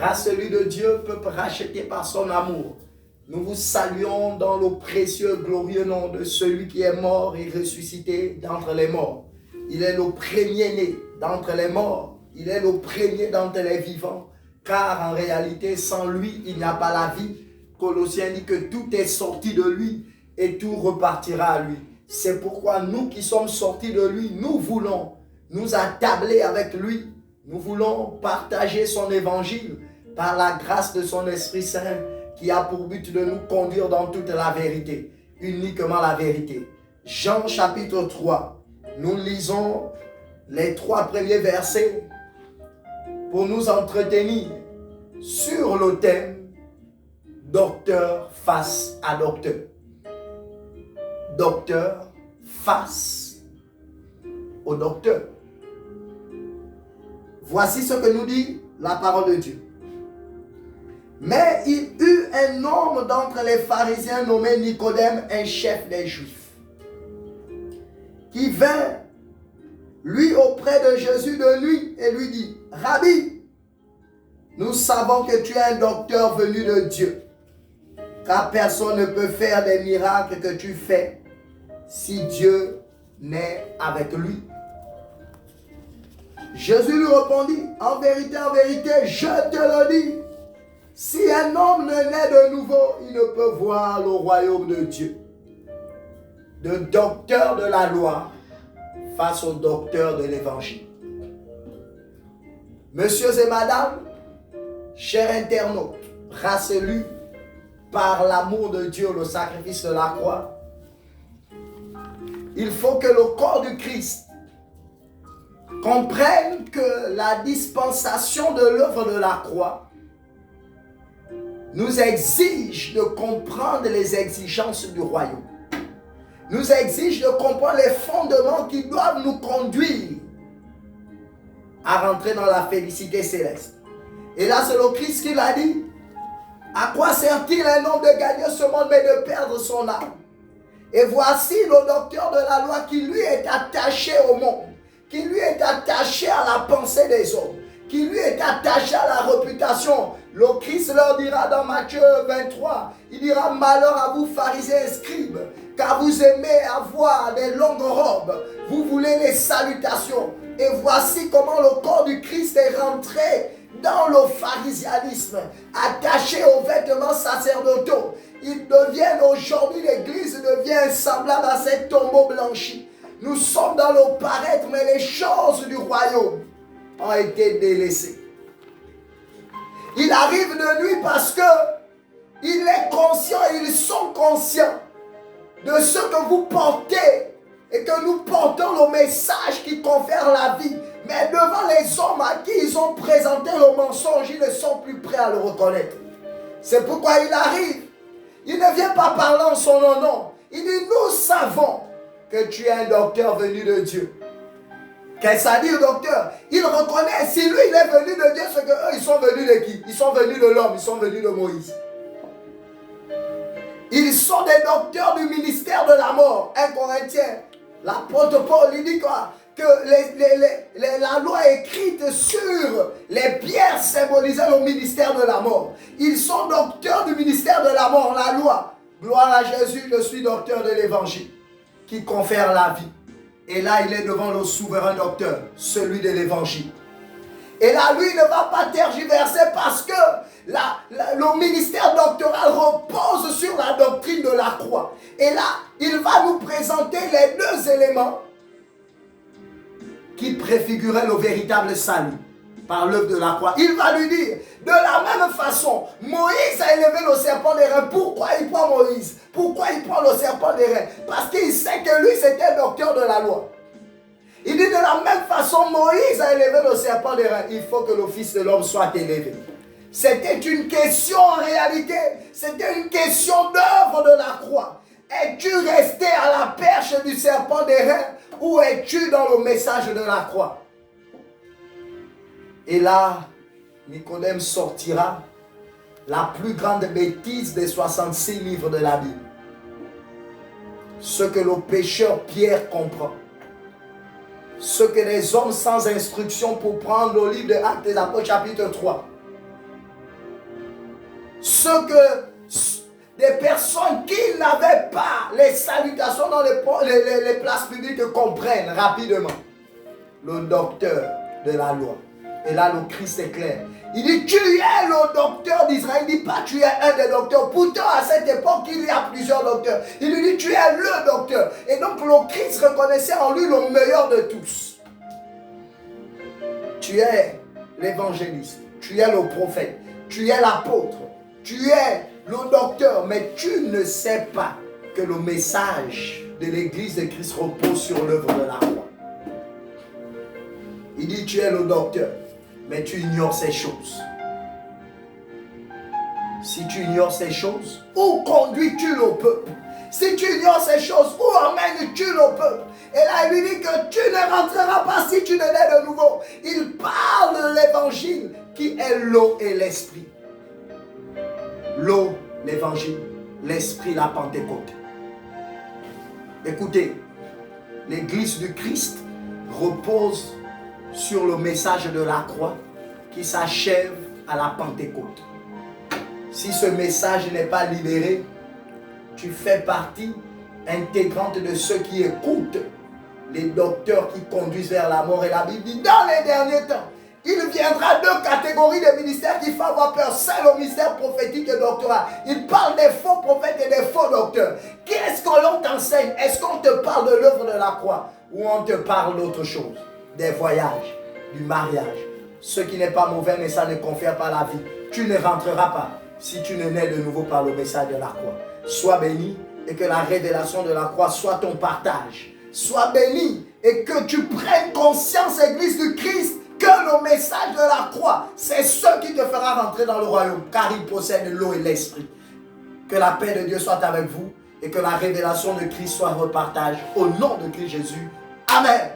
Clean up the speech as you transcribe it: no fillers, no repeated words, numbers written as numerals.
Race élue de Dieu, peuple racheté par son amour. Nous vous saluons dans le précieux, glorieux nom de celui qui est mort et ressuscité d'entre les morts. Il est le premier-né d'entre les morts. Il est le premier d'entre les vivants. Car en réalité, sans lui, il n'y a pas la vie. Colossiens dit que tout est sorti de lui et tout repartira à lui. C'est pourquoi nous qui sommes sortis de lui, nous voulons nous attabler avec lui. Nous voulons partager son évangile par la grâce de son Esprit Saint qui a pour but de nous conduire dans toute la vérité, uniquement la vérité. Jean chapitre 3, nous lisons les 3 premiers versets pour nous entretenir sur le thème docteur face à docteur. Docteur face au docteur. Voici ce que nous dit la parole de Dieu. Mais il eut un homme d'entre les pharisiens nommé Nicodème, un chef des Juifs, qui vint lui auprès de Jésus de nuit et lui dit: Rabbi, nous savons que tu es un docteur venu de Dieu, car personne ne peut faire des miracles que tu fais si Dieu n'est avec lui. Jésus lui répondit: en vérité, je te le dis, si un homme ne naît de nouveau, il ne peut voir le royaume de Dieu. De docteur de la loi face au docteur de l'évangile. Messieurs et madame, chers internautes, race élue par l'amour de Dieu, le sacrifice de la croix, il faut que le corps du Christ comprenne que la dispensation de l'œuvre de la croix nous exige de comprendre les exigences du royaume. Nous exige de comprendre les fondements qui doivent nous conduire à rentrer dans la félicité céleste. Et là, c'est le Christ qui l'a dit. À quoi sert-il un homme de gagner ce monde mais de perdre son âme? Et voici le docteur de la loi qui lui est attaché au monde, qui lui est attaché à la pensée des hommes, qui lui est attaché à la réputation. Le Christ leur dira dans Matthieu 23, il dira: malheur à vous pharisiens et scribes, car vous aimez avoir des longues robes, vous voulez les salutations. Et voici comment le corps du Christ est rentré dans le pharisianisme, attaché aux vêtements sacerdotaux. Ils deviennent aujourd'hui, l'Église devient semblable à ces tombeaux blanchis. Nous sommes dans le paraître, mais les choses du royaume ont été délaissées. Il arrive de nuit parce que il est conscient, ils sont conscients de ce que vous portez et que nous portons le message qui confère la vie. Mais devant les hommes à qui ils ont présenté le mensonge, ils ne sont plus prêts à le reconnaître. C'est pourquoi il arrive. Il ne vient pas parler en son nom. Il dit: nous savons que tu es un docteur venu de Dieu. Qu'est-ce que ça dit, le docteur? Il reconnaît, si lui il est venu de Dieu, c'est qu'eux ils sont venus de qui? Ils sont venus de l'homme, ils sont venus de Moïse. Ils sont des docteurs du ministère de la mort. 1 Corinthiens, l'apôtre Paul, il dit quoi? Que la loi écrite sur les pierres symbolisait le ministère de la mort. Ils sont docteurs du ministère de la mort, la loi. Gloire à Jésus, je suis docteur de l'évangile qui confère la vie. Et là, il est devant le souverain docteur, celui de l'évangile. Et là, lui ne va pas tergiverser parce que le ministère doctoral repose sur la doctrine de la croix. Et là, il va nous présenter les 2 éléments qui préfiguraient le véritable salut par l'œuvre de la croix. Il va lui dire, de la même façon, Moïse a élevé le serpent des reins. Pourquoi il prend Moïse? Pourquoi il prend le serpent des reins? Parce qu'il sait que lui, c'était le docteur de la loi. Il dit, de la même façon, Moïse a élevé le serpent des reins. Il faut que le Fils de l'homme soit élevé. C'était une question en réalité, c'était une question d'œuvre de la croix. Es-tu resté à la perche du serpent des reins ou es-tu dans le message de la croix? Et là, Nicodème sortira la plus grande bêtise des 66 livres de la Bible. Ce que le pécheur Pierre comprend. Ce que les hommes sans instruction pour prendre le livre de Actes des Apôtres chapitre 3 Des personnes qui n'avaient pas les salutations dans les places publiques comprennent rapidement. Le docteur de la loi. Et là, le Christ est clair. Il dit, tu es le docteur d'Israël. Il ne dit pas, tu es un des docteurs. Pourtant, à cette époque, il y a plusieurs docteurs. Il lui dit, tu es le docteur. Et donc, le Christ reconnaissait en lui le meilleur de tous. Tu es l'évangéliste. Tu es le prophète. Tu es l'apôtre. Tu es le docteur. Mais tu ne sais pas que le message de l'Église de Christ repose sur l'œuvre de la croix. Il dit, tu es le docteur. Mais tu ignores ces choses. Si tu ignores ces choses, où conduis-tu le peuple? Si tu ignores ces choses, où emmènes-tu le peuple? Et là, il lui dit que tu ne rentreras pas si tu ne nais de nouveau. Il parle de l'évangile qui est l'eau et l'esprit. L'eau, l'évangile, l'esprit, la Pentecôte. Écoutez, l'Église du Christ repose sur le message de la croix qui s'achève à la Pentecôte. Si ce message n'est pas libéré, tu fais partie intégrante de ceux qui écoutent les docteurs qui conduisent vers la mort. Et la Bible dit, dans les derniers temps, il viendra deux catégories de ministères qu'il faut avoir peur. C'est le ministère prophétique et doctoral. Il parle des faux prophètes et des faux docteurs. Qu'est-ce que l'on t'enseigne? Est-ce qu'on te parle de l'œuvre de la croix ou on te parle d'autre chose? Des voyages, du mariage. Ce qui n'est pas mauvais, mais ça ne confère pas la vie. Tu ne rentreras pas si tu ne nais de nouveau par le message de la croix. Sois béni et que la révélation de la croix soit ton partage. Sois béni et que tu prennes conscience, Église du Christ, que le message de la croix, c'est ce qui te fera rentrer dans le royaume, car il possède l'eau et l'esprit. Que la paix de Dieu soit avec vous et que la révélation de Christ soit votre partage. Au nom de Christ Jésus. Amen.